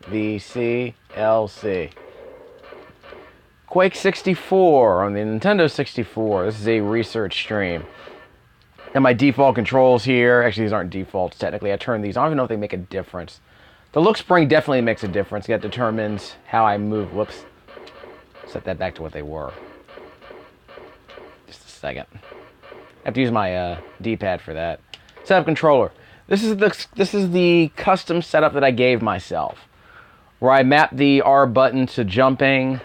FVCLC. Quake 64 on the Nintendo 64. This is a research stream. And my default controls here. Actually, these aren't defaults technically. I turned these. I don't even know if they make a difference. The look spring definitely makes a difference. That determines how I move. Whoops. Set that back to what they were. Just a second. I have to use my D-pad for that. Setup controller. This is the custom setup that I gave myself, where I mapped the R button to jumping.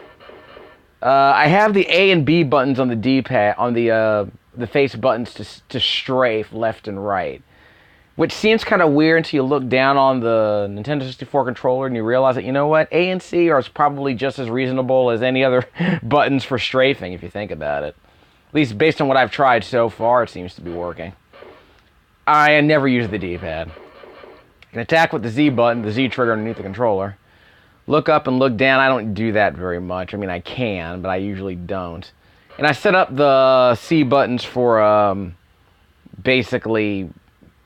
I have the A and B buttons on the D-pad, on the face buttons to strafe left and right, which seems kind of weird until you look down on the Nintendo 64 controller and you realize that, you know what, A and C are probably just as reasonable as any other buttons for strafing, if you think about it. At least based on what I've tried so far, it seems to be working. I never use the D-pad. I can attack with the Z button, the Z trigger underneath the controller. Look up and look down, I don't do that very much. I mean, I can, but I usually don't. And I set up the C buttons for basically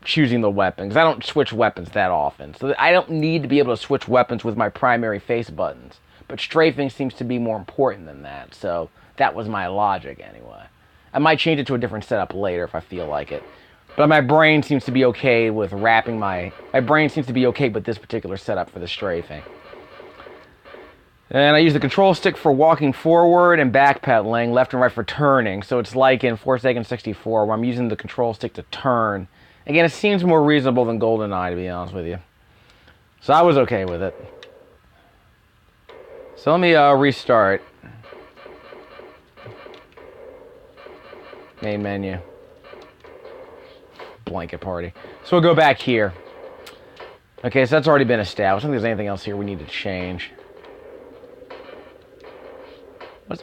choosing the weapon, because I don't switch weapons that often. So I don't need to be able to switch weapons with my primary face buttons. But strafing seems to be more important than that, so that was my logic anyway. I might change it to a different setup later if I feel like it. But my brain seems to be okay with wrapping my brain seems to be okay with this particular setup for the strafing. And I use the control stick for walking forward and backpedaling, left and right for turning. So it's like in Forsaken 64 where I'm using the control stick to turn. Again, it seems more reasonable than GoldenEye, to be honest with you. So I was okay with it. So let me restart. Main menu. Blanket party. So we'll go back here. Okay, so that's already been established. I don't think there's anything else here we need to change.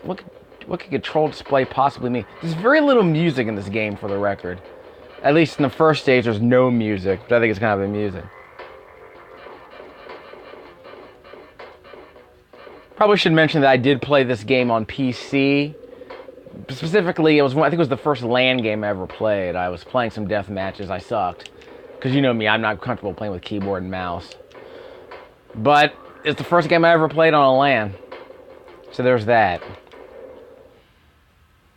What could control display possibly mean? There's very little music in this game, for the record. At least in the first stage, there's no music, which I think is kind of amusing. Probably should mention that I did play this game on PC. Specifically, I think it was the first LAN game I ever played. I was playing some death matches. I sucked. Because you know me, I'm not comfortable playing with keyboard and mouse. But it's the first game I ever played on a LAN. So there's that.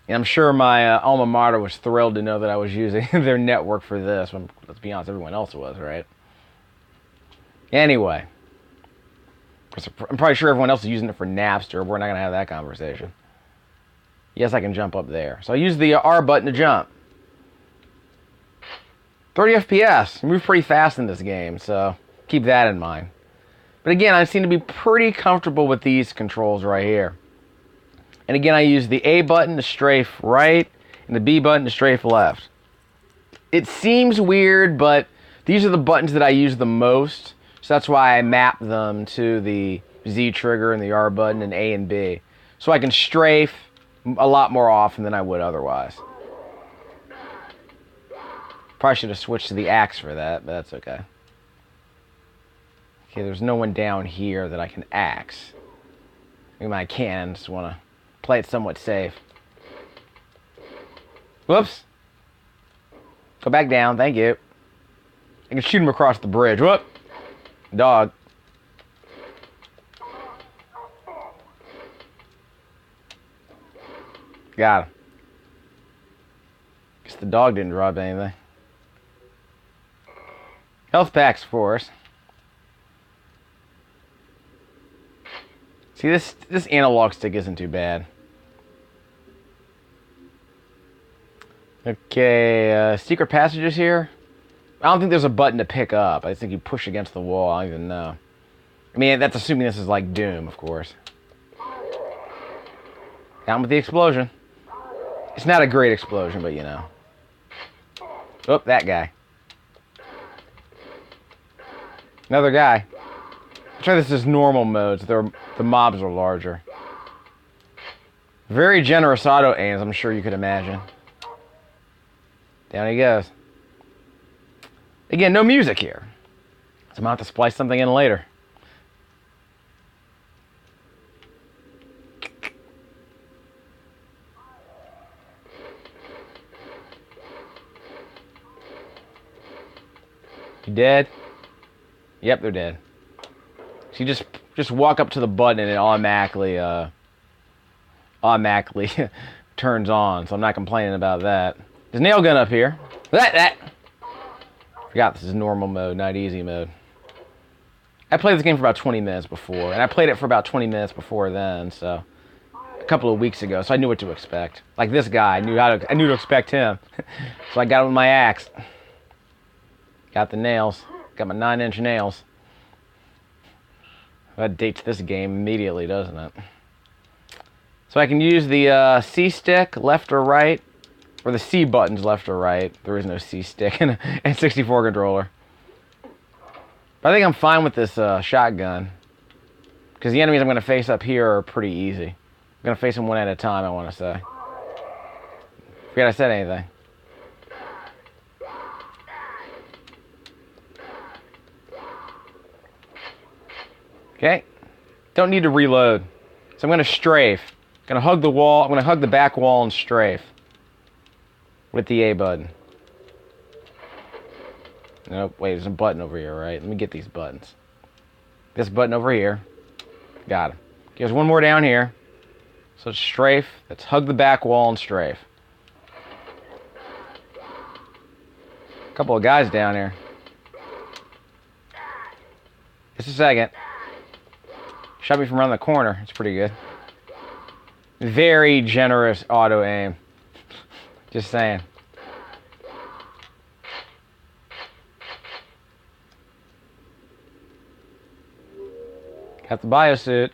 And I'm sure my alma mater was thrilled to know that I was using their network for this. When, let's be honest, everyone else was, right? Anyway. I'm probably sure everyone else is using it for Napster. We're not going to have that conversation. Yes, I can jump up there. So I use the R button to jump. 30 FPS. You move pretty fast in this game, so keep that in mind. But again, I seem to be pretty comfortable with these controls right here. And again, I use the A button to strafe right and the B button to strafe left. It seems weird, but these are the buttons that I use the most. So that's why I map them to the Z trigger and the R button and A and B. So I can strafe a lot more often than I would otherwise. Probably should have switched to the axe for that, but that's okay. Okay, there's no one down here that I can axe. I mean, I can, just want to play it somewhat safe. Whoops. Go back down, thank you. I can shoot him across the bridge. Whoop. Dog. Got him. Guess the dog didn't drop anything. Health packs for us. See, this analog stick isn't too bad. Okay, secret passages here. I don't think there's a button to pick up. I think you push against the wall. I don't even know. I mean, that's assuming this is like Doom, of course. Down with the explosion. It's not a great explosion, but you know. Oh, that guy. Another guy. I'll try this as normal mode, so the mobs are larger. Very generous auto aims, I'm sure you could imagine. Down he goes. Again, no music here. So I'm going to have to splice something in later. You dead? Yep, they're dead. So you just walk up to the button and it automatically turns on. So I'm not complaining about that. There's a nail gun up here. That. Forgot this is normal mode, not easy mode. I played this game for about 20 minutes before, and I played it for about 20 minutes before then, so a couple of weeks ago, so I knew what to expect. Like this guy, I knew to expect him. So I got him with my axe. Got the nails. Got my 9-inch nails. That dates this game immediately, doesn't it? So I can use the C stick, left or right, or the C buttons, left or right. There is no C stick in a N64 controller. But I think I'm fine with this shotgun. Because the enemies I'm going to face up here are pretty easy. I'm going to face them one at a time, I want to say. Forget I said anything. Okay. Don't need to reload. So I'm going to strafe. I'm going to hug the wall. I'm going to hug the back wall and strafe. With the A button. Nope, wait, there's a button over here, right? Let me get these buttons. This button over here. Got it. There's one more down here. So it's strafe. Let's hug the back wall and strafe. A couple of guys down here. Just a second. Shot me from around the corner. It's pretty good. Very generous auto aim. Just saying. Got the biosuit.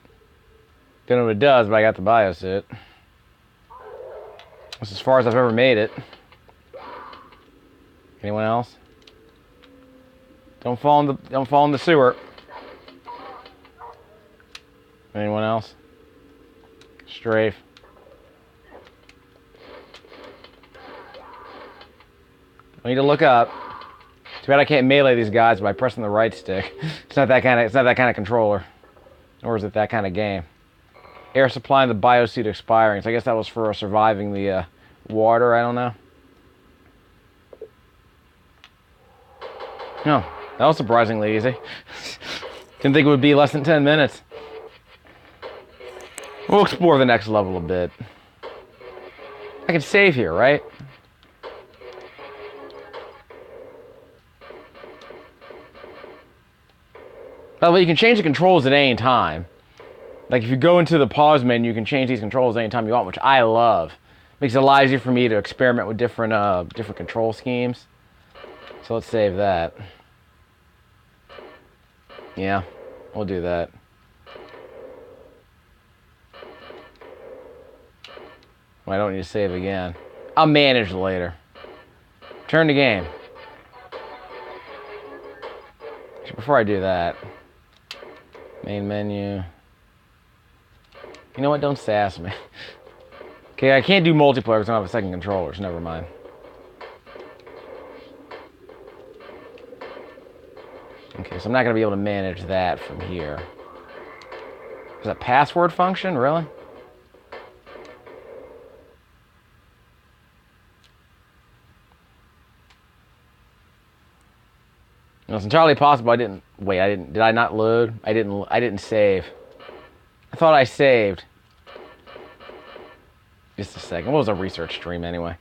Don't know what it does, but I got the biosuit. That's as far as I've ever made it. Anyone else? Don't fall in the sewer. Anyone else? Strafe. I need to look up. Too bad I can't melee these guys by pressing the right stick. It's not that kind of controller. Or is it that kind of game? Air supply and the biosuit expiring. So I guess that was for surviving the water. I don't know. No, that was surprisingly easy. Didn't think it would be less than 10 minutes. We'll explore the next level a bit. I can save here, right? By the way, you can change the controls at any time. Like if you go into the pause menu, you can change these controls anytime you want, which I love. Makes it a lot easier for me to experiment with different control schemes. So let's save that. Yeah, we'll do that. Well, I don't need to save again. I'll manage later. Turn the game. Before I do that, main menu. You know what? Don't sass me. Okay, I can't do multiplayer because I don't have a second controller, so never mind. Okay, so I'm not going to be able to manage that from here. Is that password function? Really? No, it's entirely possible I didn't... Wait, I didn't... Did I not load? I didn't save. I thought I saved. Just a second. What was a research stream anyway?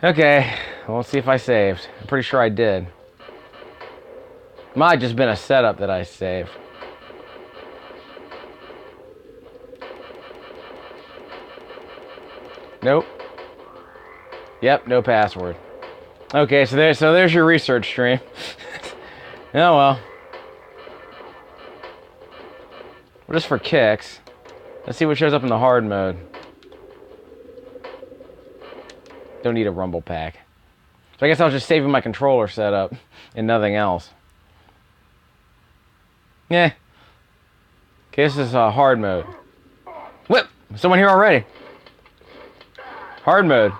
Okay, well, let's see if I saved. I'm pretty sure I did. Might have just been a setup that I saved. Nope. Yep, no password. Okay, so there's your research stream. Oh well. Well, just for kicks. Let's see what shows up in the hard mode. Don't need a rumble pack. So I guess I was just saving my controller setup and nothing else. Yeah. Okay, this is hard mode. Whip! Someone here already. Hard mode.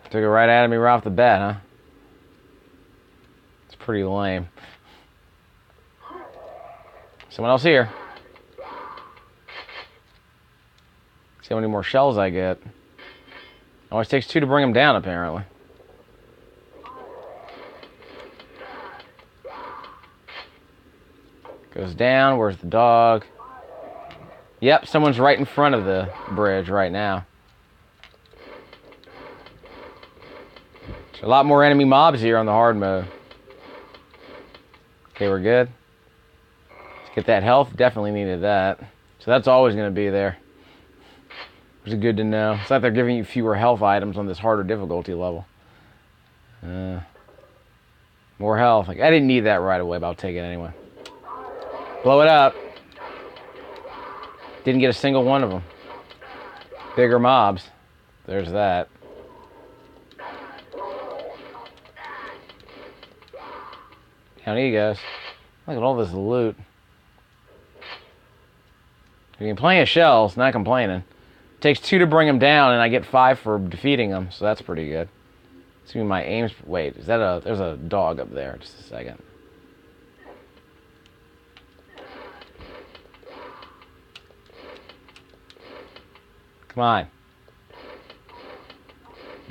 Took it right out of me right off the bat, huh? It's pretty lame. Someone else here. See how many more shells I get. Always takes 2 to bring them down, apparently. Goes down. Where's the dog? Yep, someone's right in front of the bridge right now. There's a lot more enemy mobs here on the hard mode. Okay, we're good. Let's get that health. Definitely needed that. So that's always going to be there. Which is good to know. It's like they're giving you fewer health items on this harder difficulty level. More health. Like, I didn't need that right away, but I'll take it anyway. Blow it up. Didn't get a single one of them. Bigger mobs. There's that. Down he goes. Look at all this loot. You can plenty of shells, not complaining. It takes 2 to bring them down, and I get 5 for defeating them, so that's pretty good. See my aims. Wait, is that a? There's a dog up there. Just a second. Come on.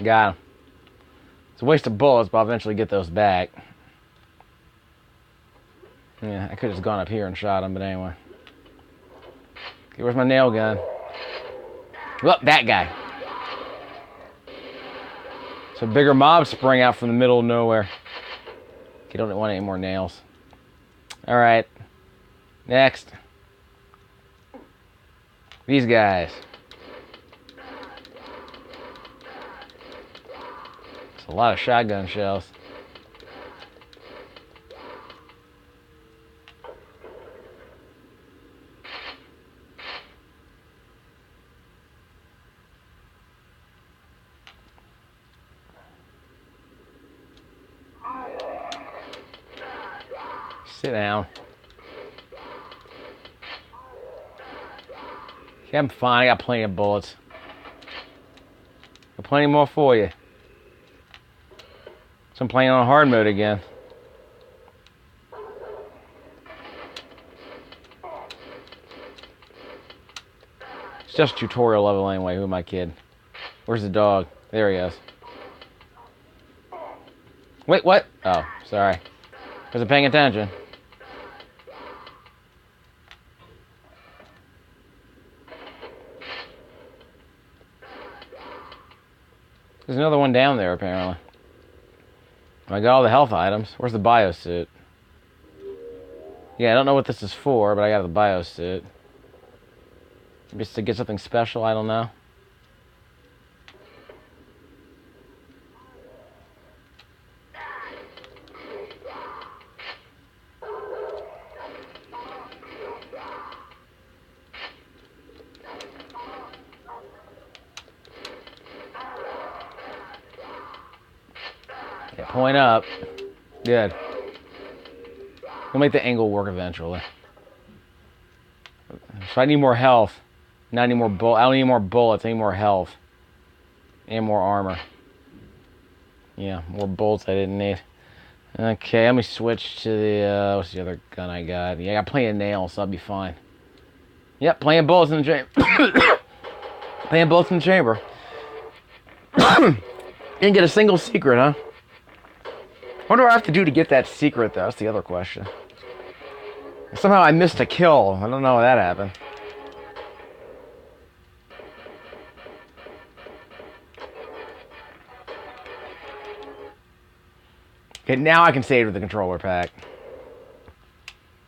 Got him. It's a waste of bullets, but I'll eventually get those back. Yeah, I could have just gone up here and shot him, but anyway. Okay, where's my nail gun? Look, that guy. So bigger mobs spring out from the middle of nowhere. Okay, don't want any more nails. Alright. Next. These guys. It's a lot of shotgun shells. Sit down. Okay, I'm fine. I got plenty of bullets. Got plenty more for you. So I'm playing on hard mode again. It's just tutorial level anyway. Who am I kidding? Where's the dog? There he is. Wait, what? Oh, sorry. Wasn't paying attention. There's another one down there, apparently. I got all the health items. Where's the biosuit? Yeah, I don't know what this is for, but I got the biosuit. Just to get something special, I don't know. Yeah, point up. Good. We'll make the angle work eventually. So I need more health. Not any more I don't need more bullets, I need more health. And more armor. Yeah, more bullets I didn't need. Okay, let me switch to the, what's the other gun I got? Yeah, I got plenty of nails, so I'll be fine. Yep, plenty of bullets in the chamber. Plenty of bullets in the chamber. Didn't get a single secret, huh? What do I have to do to get that secret, though? That's the other question. Somehow I missed a kill. I don't know how that happened. Okay, now I can save with the controller pack.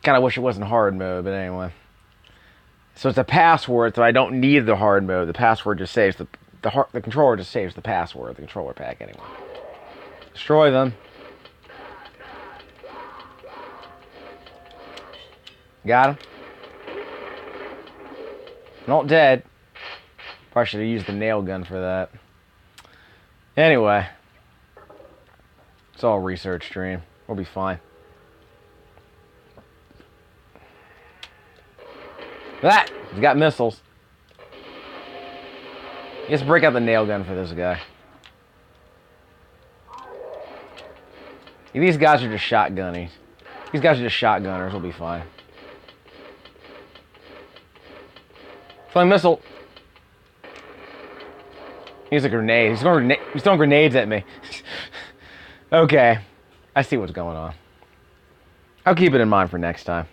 Kind of wish it wasn't hard mode, but anyway. So it's a password, so I don't need the hard mode. The password just saves the controller just saves the password, the controller pack anyway. Destroy them. Got him. Not dead. Probably should have used the nail gun for that. Anyway. It's all research stream. We'll be fine. That! He's got missiles. Let's break out the nail gun for this guy. These guys are just shotgunnies. These guys are just shotgunners. We'll be fine. Flying missile. He's a grenade. He's throwing grenades at me. Okay. I see what's going on. I'll keep it in mind for next time.